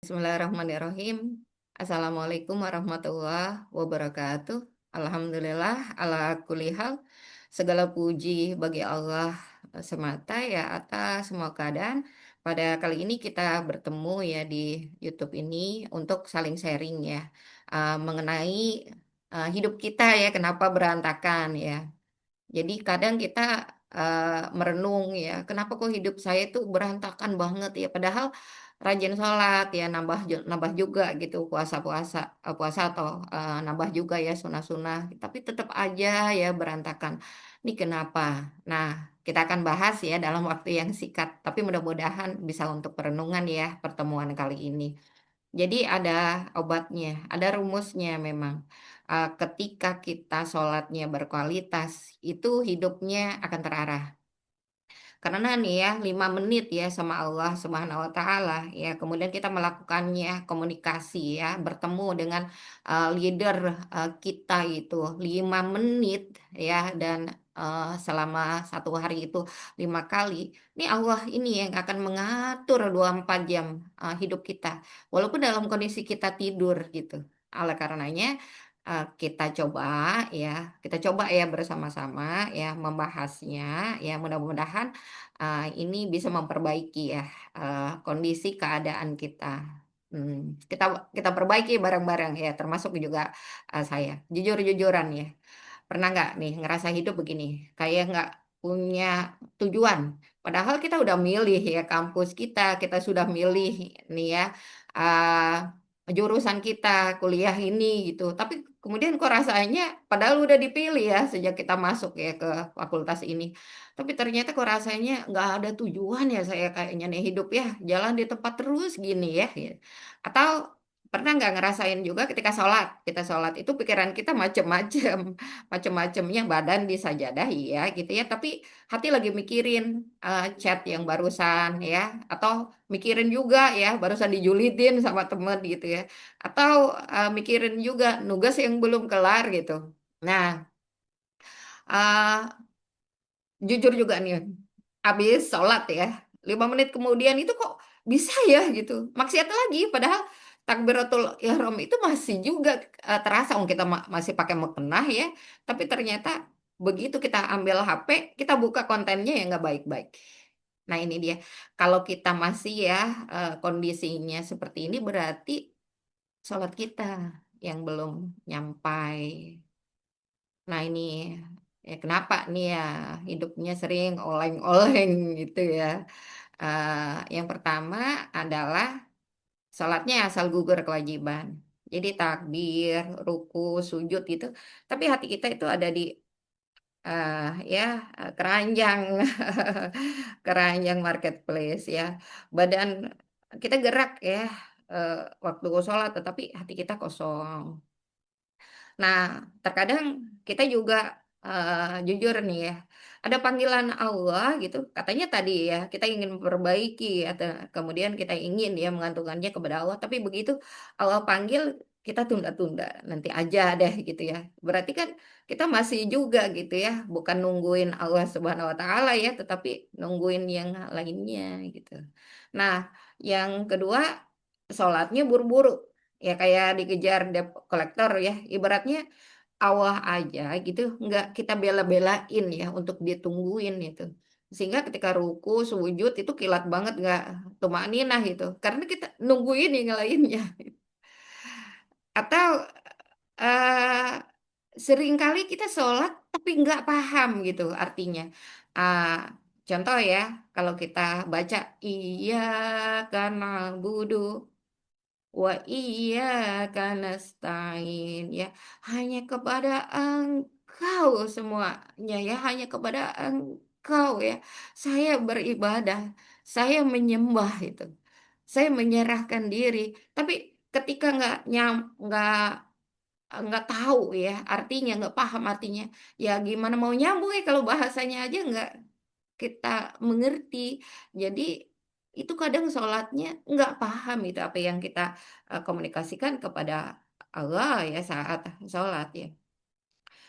Bismillahirrahmanirrahim. Assalamualaikum warahmatullahi wabarakatuh. Alhamdulillah ala kulli hal. Segala puji bagi Allah semata ya atas semua keadaan. Pada kali ini kita bertemu ya di YouTube ini untuk saling sharing ya mengenai hidup kita ya kenapa berantakan ya. Jadi kadang kita, merenung ya, kenapa kok hidup saya tuh berantakan banget ya, padahal rajin sholat ya, nambah juga gitu puasa atau, nambah juga ya sunah-sunah, tapi tetap aja ya berantakan. Ini kenapa? Nah, kita akan bahas ya dalam waktu yang singkat, tapi mudah-mudahan bisa untuk perenungan ya pertemuan kali ini. Jadi ada obatnya, ada rumusnya memang. Ketika kita sholatnya berkualitas, itu hidupnya akan terarah. Karena nih ya 5 menit ya sama Allah Subhanahu wa taala ya, kemudian kita melakukannya komunikasi ya, bertemu dengan, leader, kita itu 5 menit ya dan, selama 1 hari itu 5 kali, ini Allah ini yang akan mengatur 24 jam, hidup kita, walaupun dalam kondisi kita tidur gitu. Oleh karenanya, kita coba ya bersama-sama ya membahasnya ya mudah-mudahan ini bisa memperbaiki ya, kondisi keadaan kita. Kita perbaiki bareng-bareng ya, termasuk juga, saya. Jujur-jujuran ya, pernah nggak nih ngerasa hidup begini, kayak nggak punya tujuan, padahal kita udah milih ya kampus kita sudah milih nih ya, jurusan kita, kuliah ini gitu, tapi kemudian kok rasanya padahal udah dipilih ya sejak kita masuk ya ke fakultas ini. Tapi ternyata kok rasanya nggak ada tujuan ya saya kayaknya nih hidup ya, jalan di tempat terus gini ya, ya. Atau pernah nggak ngerasain juga ketika sholat, kita sholat itu pikiran kita macem-macem, macem-macemnya badan disajadah iya gitu ya, tapi hati lagi mikirin chat yang barusan ya, atau mikirin juga ya barusan dijulitin sama temen gitu ya, atau mikirin juga nugas yang belum kelar gitu. Nah, eee jujur juga nih, habis sholat ya, 5 menit kemudian itu kok bisa ya gitu, maksiat lagi padahal takbiratul ihram itu masih juga, terasa kita masih pakai mukena ya, tapi ternyata begitu kita ambil HP, kita buka kontennya yang nggak baik-baik. Nah ini dia, kalau kita masih ya, kondisinya seperti ini berarti sholat kita yang belum nyampai. Nah ini, ya kenapa nih ya hidupnya sering oleng-oleng gitu ya. Yang pertama adalah sholatnya asal gugur kewajiban. Jadi takbir, ruku, sujud gitu, tapi hati kita itu ada di, ya, keranjang keranjang marketplace ya. Badan kita gerak ya, waktu sholat tetapi hati kita kosong. Nah, terkadang kita juga, jujur nih ya, ada panggilan Allah gitu, katanya tadi ya, kita ingin memperbaiki atau kemudian kita ingin ya menggantungkannya kepada Allah, tapi begitu Allah panggil, kita tunda-tunda, nanti aja deh gitu ya. Berarti kan kita masih juga gitu ya, bukan nungguin Allah Subhanahu wa taala ya, tetapi nungguin yang lainnya gitu. Nah, yang kedua, sholatnya buru-buru. Ya kayak dikejar debt collector ya, ibaratnya Allah aja gitu nggak kita bela-belain ya untuk ditungguin itu. Sehingga ketika ruku, sujud itu kilat banget nggak tumaninah gitu, karena kita nungguin yang lainnya. Atau, eee, seringkali kita sholat tapi nggak paham gitu artinya. Eee, contoh ya, kalau kita baca, iyyaka na'budu wa iyyaka nasta'in ya, hanya kepada Engkau semuanya ya, hanya kepada Engkau ya, saya beribadah, saya menyembah itu, saya menyerahkan diri. Tapi ketika nggak tahu ya artinya, nggak paham artinya, ya gimana mau nyambung ya kalau bahasanya aja nggak kita mengerti. Jadi, itu kadang sholatnya nggak paham itu apa yang kita, komunikasikan kepada Allah ya saat sholat ya.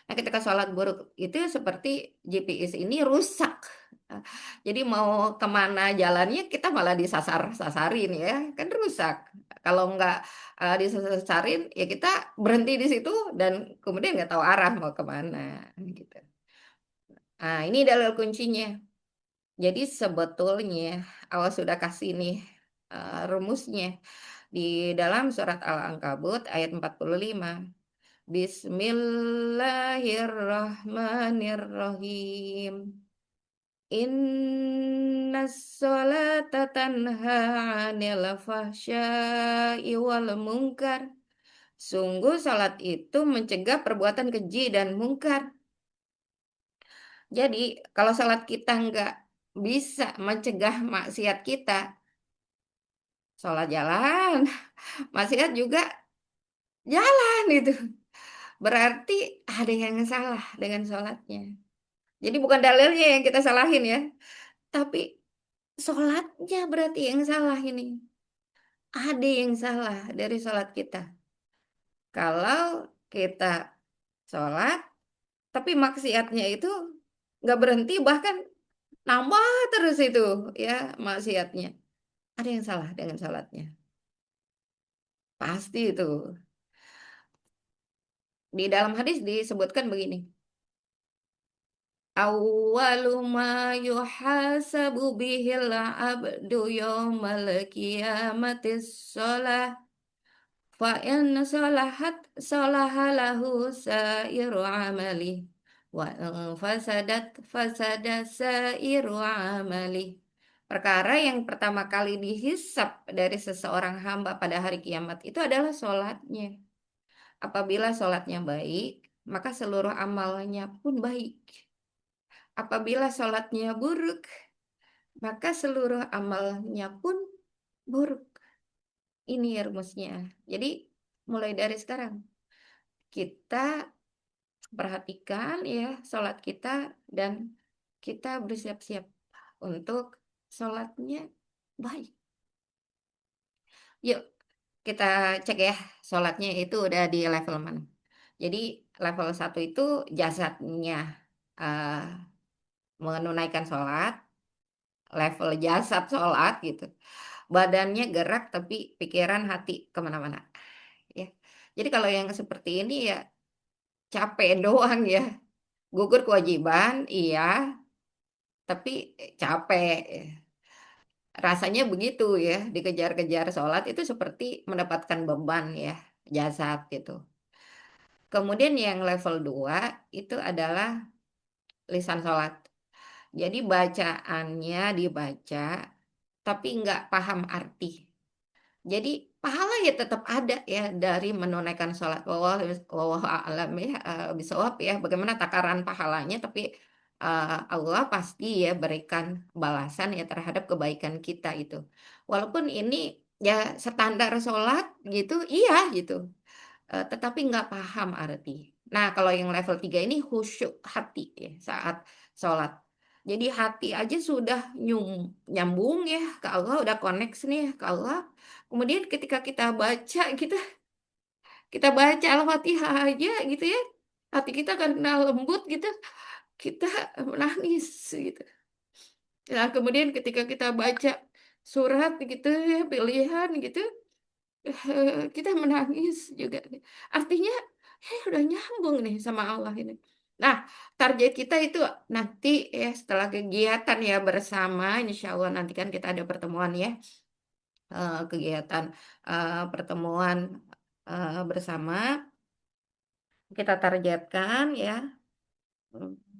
Nah ketika sholat buruk itu seperti GPS ini rusak, eee, jadi mau kemana jalannya kita malah disasar-sasarin ya, kan rusak. Kalau nggak, disesarin, ya kita berhenti di situ dan kemudian nggak tahu arah mau kemana gitu. Nah, ini dalil kuncinya. Jadi sebetulnya Allah sudah kasih nih, rumusnya di dalam surat Al-Ankabut ayat 45. Bismillahirrahmanirrahim. Innas sholata tanha 'anil fahsya'i wal munkar. Sungguh salat itu mencegah perbuatan keji dan mungkar. Jadi, kalau salat kita nggak bisa mencegah maksiat kita, salat jalan, maksiat juga jalan itu. Berarti ada yang salah dengan salatnya. Jadi bukan dalilnya yang kita salahin ya, tapi salatnya berarti yang salah ini. Ada yang salah dari salat kita. Kalau kita sholat, tapi maksiatnya itu nggak berhenti, bahkan nambah terus itu ya maksiatnya. Ada yang salah dengan salatnya. Pasti itu. Di dalam hadis disebutkan begini. Awwalu ma yuhasabu bihil abdu yawmal qiyamatis shalah. Fa in salahat salahalahu sairu amali wa in fasadat fasada sairu amali. Perkara yang pertama kali dihisap dari seseorang hamba pada hari kiamat itu adalah sholatnya. Apabila sholatnya baik, maka seluruh amalnya pun baik. Apabila sholatnya buruk, maka seluruh amalnya pun buruk. Ini rumusnya. Jadi mulai dari sekarang kita perhatikan ya sholat kita dan kita bersiap-siap untuk sholatnya baik. Yuk kita cek ya sholatnya itu udah di level mana. Jadi level 1 itu jasadnya eh, menunaikan sholat, level jasad sholat gitu. Badannya gerak tapi pikiran hati kemana-mana. Ya. Jadi kalau yang seperti ini ya capek doang ya. Gugur kewajiban, iya, tapi capek. Rasanya begitu ya, dikejar-kejar sholat itu seperti mendapatkan beban ya, jasad gitu. Kemudian yang level 2 itu adalah lisan sholat. Jadi bacaannya dibaca, tapi nggak paham arti. Jadi pahala ya tetap ada ya dari menunaikan sholat. Wallahu a'lam ya, bishawab ya. Bagaimana takaran pahalanya, tapi Allah pasti ya berikan balasan ya terhadap kebaikan kita itu. Walaupun ini ya standar sholat gitu, iya gitu. Tetapi nggak paham arti. Nah, kalau yang level 3 ini khusyuk hati ya saat sholat. Jadi hati aja sudah nyambung ya ke Allah, udah connect nih ya ke Allah. Kemudian ketika kita baca, kita baca Al-Fatihah aja gitu ya. Hati kita karena lembut gitu, kita menangis gitu. Nah, kemudian ketika kita baca surat gitu ya, pilihan gitu, kita menangis juga. Artinya, udah nyambung nih sama Allah ini. Nah, target kita itu nanti ya setelah kegiatan ya bersama, insya Allah nanti kan kita ada pertemuan ya, kegiatan pertemuan bersama, kita targetkan ya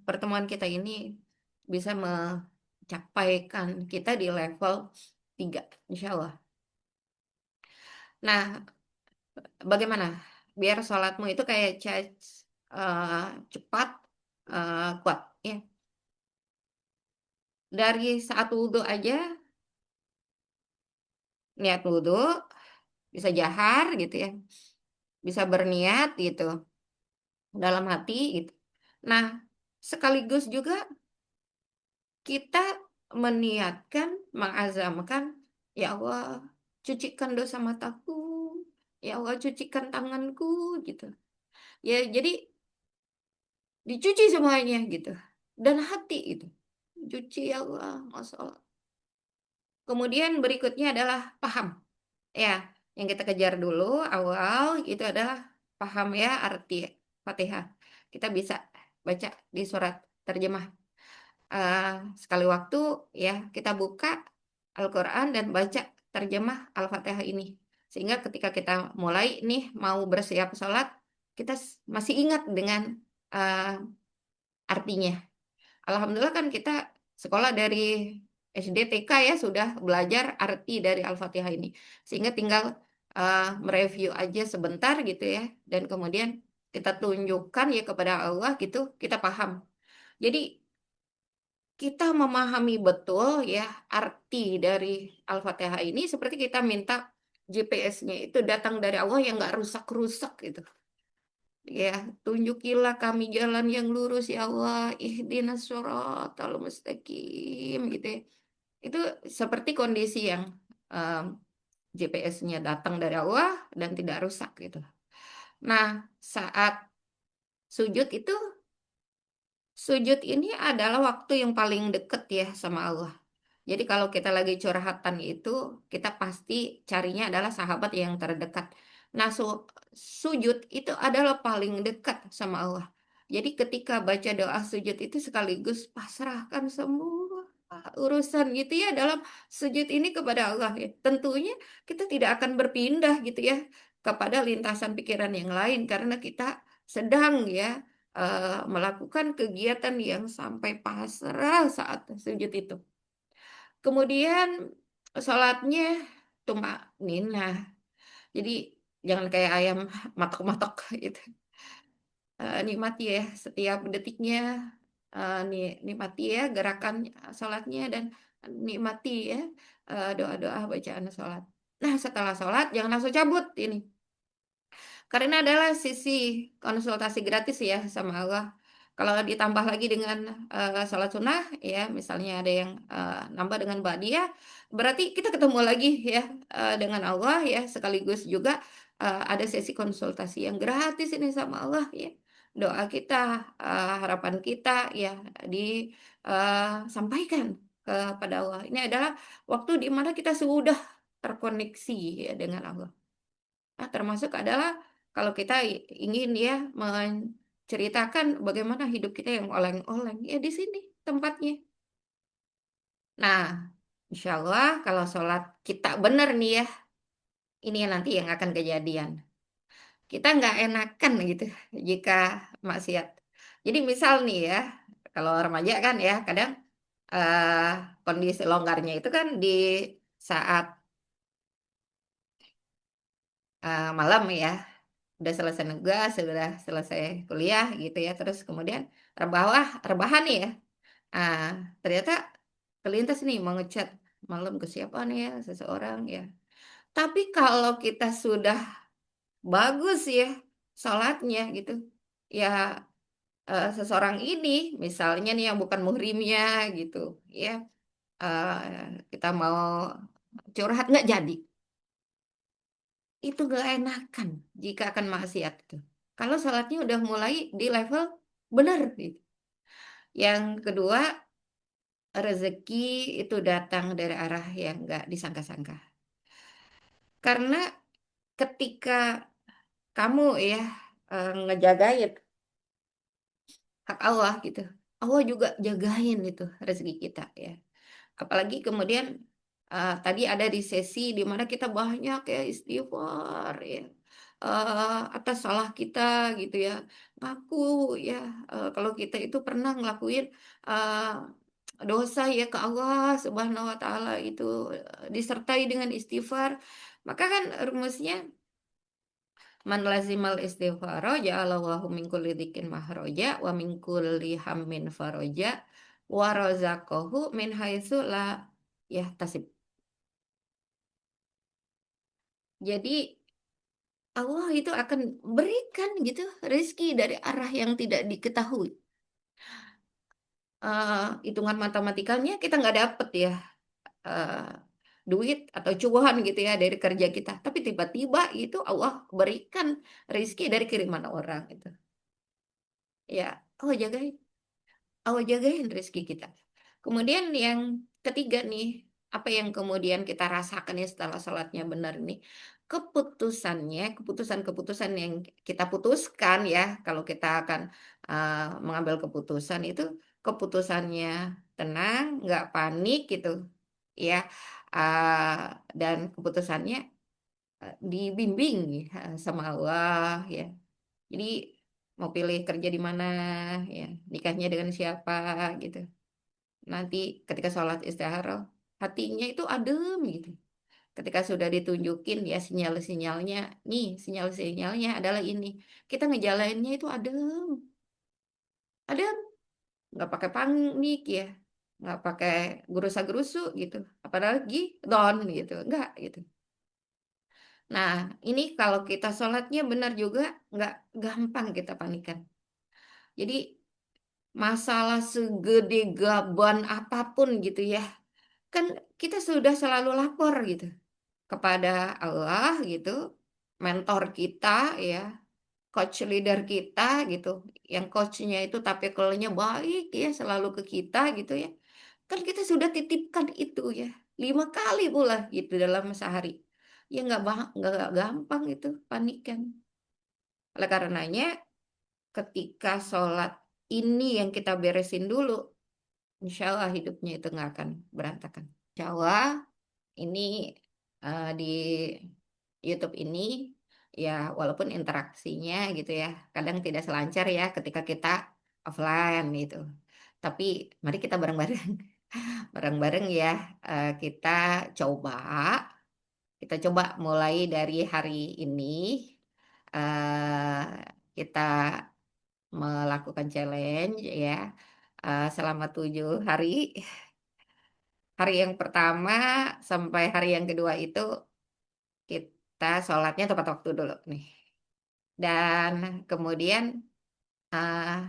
pertemuan kita ini bisa mencapaikan kita di level 3, insya Allah. Nah, bagaimana biar sholatmu itu kayak cepat, kuat ya. Dari saat wudhu aja, niat wudhu, bisa jahar gitu ya, bisa berniat gitu, dalam hati gitu. Nah, sekaligus juga kita meniatkan, mengazamkan, ya Allah, cucikan dosa mataku, ya Allah, cucikan tanganku gitu. Ya, jadi dicuci semuanya gitu. Dan hati itu. Cuci ya Allah, Masya Allah. Kemudian berikutnya adalah paham. Ya, Yang kita kejar dulu awal itu adalah paham ya arti Fatihah. Kita bisa baca di surat terjemah. Sekali waktu ya kita buka Al-Quran dan baca terjemah Al-Fatihah ini. Sehingga ketika kita mulai nih mau bersiap sholat, kita masih ingat dengan uh, artinya. Alhamdulillah kan kita sekolah dari SD TK ya sudah belajar arti dari Al-Fatihah ini. Sehingga tinggal mereview aja sebentar gitu ya. Dan kemudian kita tunjukkan ya kepada Allah gitu, kita paham. Jadi kita memahami betul ya arti dari Al-Fatihah ini seperti kita minta GPS-nya itu datang dari Allah yang nggak rusak-rusak gitu. Ya, tunjukilah kami jalan yang lurus ya Allah, ihdinas shiratal mustaqim gitu ya. Itu seperti kondisi yang em, GPS-nya datang dari Allah dan tidak rusak gitu. Nah, saat sujud itu, sujud ini adalah waktu yang paling dekat ya sama Allah. Jadi kalau kita lagi curhatan itu, kita pasti carinya adalah sahabat yang terdekat. Nah, sujud itu adalah paling dekat sama Allah. Jadi ketika baca doa sujud itu sekaligus pasrahkan semua urusan gitu ya dalam sujud ini kepada Allah ya. Tentunya kita tidak akan berpindah gitu ya kepada lintasan pikiran yang lain karena kita sedang ya melakukan kegiatan yang sampai pasrah saat sujud itu. Kemudian sholatnya tumak ninah. Jadi jangan kayak ayam matok-matok gitu. Nikmati ya setiap detiknya. Nikmati ya gerakan sholatnya dan nikmati ya doa-doa bacaan sholat. Nah setelah sholat jangan langsung cabut ini. Karena adalah sisi konsultasi gratis ya sama Allah. Kalau ditambah lagi dengan sholat sunnah, ya misalnya ada yang nambah dengan ba'diyah, berarti kita ketemu lagi ya dengan Allah ya, sekaligus juga ada sesi konsultasi yang gratis ini sama Allah ya. Doa kita, harapan kita ya disampaikan kepada Allah. Ini adalah waktu di mana kita sudah terkoneksi ya dengan Allah. Nah, termasuk adalah kalau kita ingin ya menceritakan bagaimana hidup kita yang oleng-oleng, ya di sini tempatnya. Nah, insya Allah kalau sholat kita benar nih ya, ini yang nanti yang akan kejadian. Kita nggak enakan gitu jika maksiat. Jadi misal nih ya, kalau remaja kan ya kadang eh, kondisi longgarnya itu kan di saat malam ya. Udah selesai nugas, sudah selesai kuliah gitu ya. Terus kemudian rebahan nih ya. Ah, ternyata terlintas nih mau ngechat malam ke siapa nih ya, seseorang ya. Tapi kalau kita sudah bagus ya sholatnya gitu, ya seseorang ini misalnya nih yang bukan muhrimnya gitu, ya kita mau curhat nggak jadi. Itu gak enakan jika akan maksiat itu. Kalau sholatnya udah mulai di level benar gitu. Yang kedua, rezeki itu datang dari arah yang gak disangka-sangka. Karena ketika kamu ya ngejagain hak Allah gitu, Allah juga jagain itu rezeki kita ya. Apalagi kemudian tadi ada di sesi di mana kita banyak ya istighfar ya atas salah kita gitu ya. Ngaku ya kalau kita itu pernah ngelakuin eh, dosa ya ke Allah Subhanahu wa taala itu disertai dengan istighfar. Maka kan rumusnya man lazimal istighfaro ja'alallahu min kulli dzikin mahroja wa min kulli hammin faroja wa razaqahu min haitsu la yahtasib. Jadi Allah itu akan berikan gitu rezeki dari arah yang tidak diketahui. Hitungan matematikanya kita nggak dapet ya eh, duit atau cuan gitu ya dari kerja kita. Tapi tiba-tiba itu Allah berikan rezeki dari kiriman orang itu. Ya, Allah jagain. Allah jagain rezeki kita. Kemudian yang ketiga nih, apa yang kemudian kita rasakan ya setelah sholatnya benar nih. keputusan-keputusan yang kita putuskan ya, kalau kita akan, mengambil keputusan itu keputusannya tenang, nggak panik gitu, ya, dan keputusannya, dibimbing, sama Allah ya. Jadi mau pilih kerja di mana ya, nikahnya dengan siapa gitu. Nanti ketika sholat istikharah, hatinya itu adem gitu. Ketika sudah ditunjukin ya sinyal-sinyalnya, nih sinyal-sinyalnya adalah ini. Kita ngejalaninnya itu adem, adem, nggak pakai panik ya, nggak pakai gerusa-gerusu gitu, apalagi down gitu, enggak gitu. Nah, ini kalau kita sholatnya benar juga, nggak gampang kita panikan. Jadi masalah segede gaban apapun gitu ya, kan kita sudah selalu lapor gitu kepada Allah gitu, mentor kita ya, coach leader kita gitu, yang coach-nya itu tapikelnya baik ya, selalu ke kita gitu ya. Kan kita sudah titipkan itu ya, 5 kali pula gitu dalam sehari. Ya nggak gampang itu panikan. Oleh karenanya ketika sholat ini yang kita beresin dulu, insya Allah hidupnya itu nggak akan berantakan. Insya Allah ini, di YouTube ini, ya walaupun interaksinya gitu ya, kadang tidak selancar ya ketika kita offline gitu. Tapi mari kita bareng-bareng bareng-bareng ya, kita coba mulai dari hari ini, eee, kita melakukan challenge ya, selama 7 hari. Hari yang pertama sampai hari yang kedua itu kita sholatnya tepat waktu dulu nih. Dan kemudian, eee,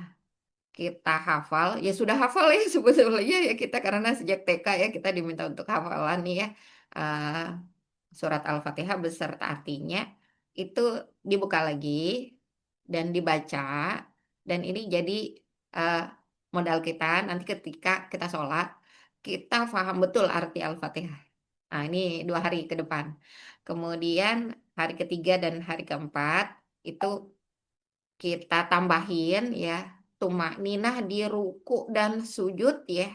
kita hafal, ya sudah hafal ya sebetulnya ya kita karena sejak TK ya kita diminta untuk hafalan nih ya, eee, surat Al-Fatihah beserta artinya, itu dibuka lagi dan dibaca, dan ini jadi, eee, modal kita nanti ketika kita sholat, kita paham betul arti Al-Fatihah. Nah ini 2 hari ke depan. Kemudian hari ketiga dan hari keempat itu kita tambahin ya, tumakninah di ruku dan sujud ya,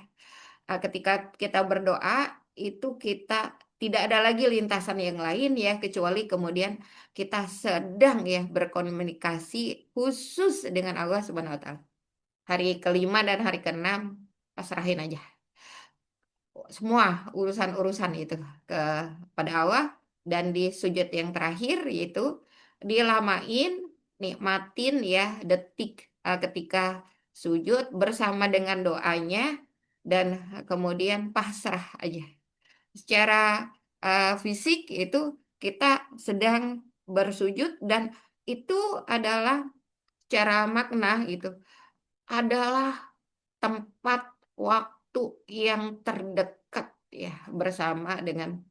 ketika kita berdoa, itu kita tidak ada lagi lintasan yang lain ya, kecuali kemudian kita sedang ya berkomunikasi khusus dengan Allah Subhanahu wa taala. Hari kelima dan hari keenam pasrahin aja. Semua urusan-urusan itu kepada Allah, dan di sujud yang terakhir yaitu dilamain, nikmatin ya detik, ketika sujud bersama dengan doanya dan kemudian pasrah aja. Secara, fisik itu kita sedang bersujud dan itu adalah secara makna gitu, adalah tempat, waktu yang terdekat ya bersama dengan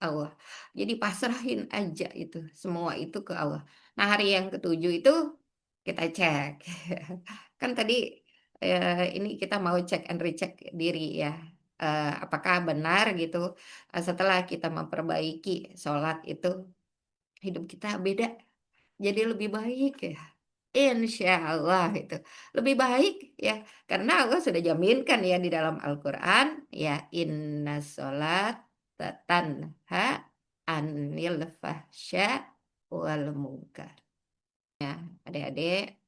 Allah. Jadi pasrahin aja itu, semua itu ke Allah. Nah hari yang ketujuh itu kita cek. Kan tadi, ini kita mau cek and recheck diri ya, apakah benar gitu, setelah kita memperbaiki sholat itu, hidup kita beda, jadi lebih baik ya. Insyaallah itu. Lebih baik ya, karena Allah sudah jaminkan ya di dalam Al-Qur'an, ya, "Innas sholata tanha 'anil fahsya wal munkar." Ya, adik-adik,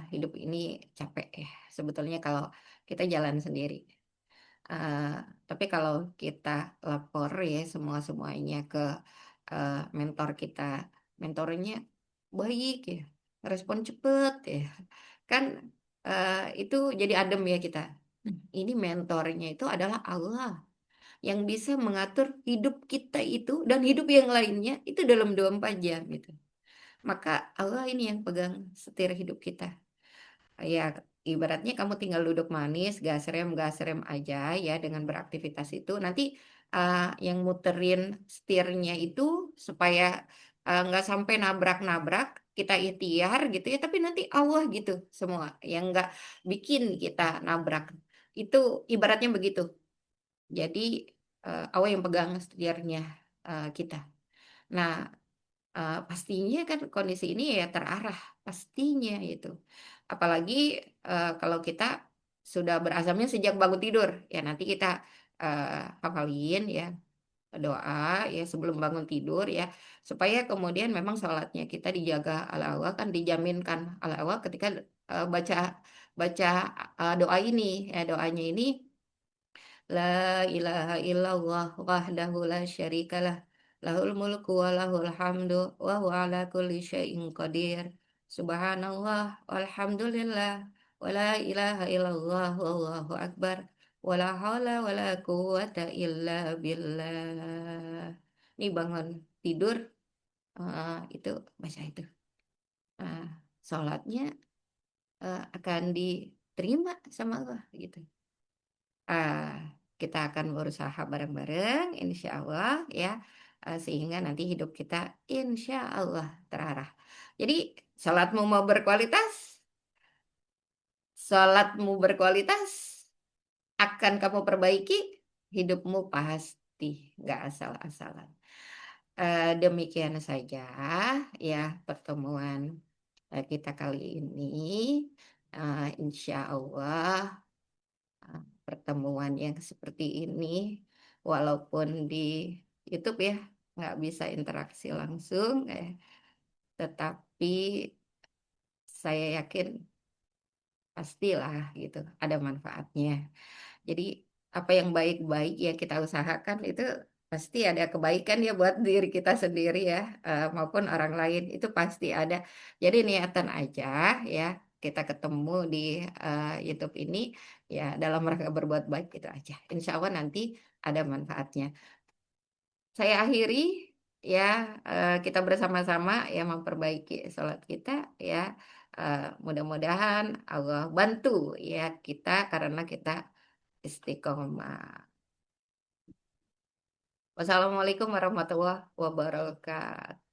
hidup ini capek ya sebetulnya kalau kita jalan sendiri. Eee, tapi kalau kita lapor ya semua-semuanya ke, mentor kita, mentornya baik ya, respon cepet ya, kan, itu jadi adem ya kita. Ini mentornya itu adalah Allah yang bisa mengatur hidup kita itu dan hidup yang lainnya itu dalam 24 jam gitu. Maka Allah ini yang pegang setir hidup kita. Ya, ibaratnya kamu tinggal duduk manis, gas rem aja ya dengan beraktivitas itu. Nanti, yang muterin setirnya itu supaya, nggak sampai nabrak-nabrak, kita ikhtiar gitu ya, tapi nanti Allah gitu semua, yang nggak bikin kita nabrak. Itu ibaratnya begitu. Jadi, Allah yang pegang setirnya. kita. Nah, pastinya kan kondisi ini ya terarah, pastinya itu. Apalagi, kalau kita sudah berazamnya sejak bangun tidur, ya nanti kita, hafalin ya doa ya sebelum bangun tidur ya, supaya kemudian memang sholatnya kita dijaga oleh Allah, kan dijaminkan oleh Allah ketika, baca baca, doa ini, ya doanya ini La ilaha illallah wahdahu la syarikalah lahul mulku wa lahul hamdu wa huwa ala kulli syai'in qadir. Subhanallah walhamdulillah wa la ilaha illallah wallahu akbar wa la haula wa la quwwata illa billah. Ini bangun tidur, itu baca itu. Nah, sholatnya, akan diterima sama Allah gitu. Ah, kita akan berusaha bareng-bareng, insya Allah ya, sehingga nanti hidup kita insya Allah terarah. Jadi, salatmu mau berkualitas, salatmu berkualitas, akan kamu perbaiki, hidupmu pasti nggak asal-asalan. Demikian saja ya pertemuan kita kali ini. Insya Allah pertemuan yang seperti ini, walaupun di YouTube ya, nggak bisa interaksi langsung, tetapi saya yakin pastilah gitu ada manfaatnya. Jadi apa yang baik-baik yang kita usahakan itu pasti ada kebaikan ya buat diri kita sendiri ya, maupun orang lain itu pasti ada. Jadi niatan aja ya kita ketemu di YouTube ini ya dalam rangka berbuat baik itu aja. Insya Allah nanti ada manfaatnya. Saya akhiri ya, kita bersama-sama ya memperbaiki sholat kita ya. Mudah-mudahan Allah bantu ya kita karena kita istiqomah. Wassalamualaikum warahmatullahi wabarakatuh.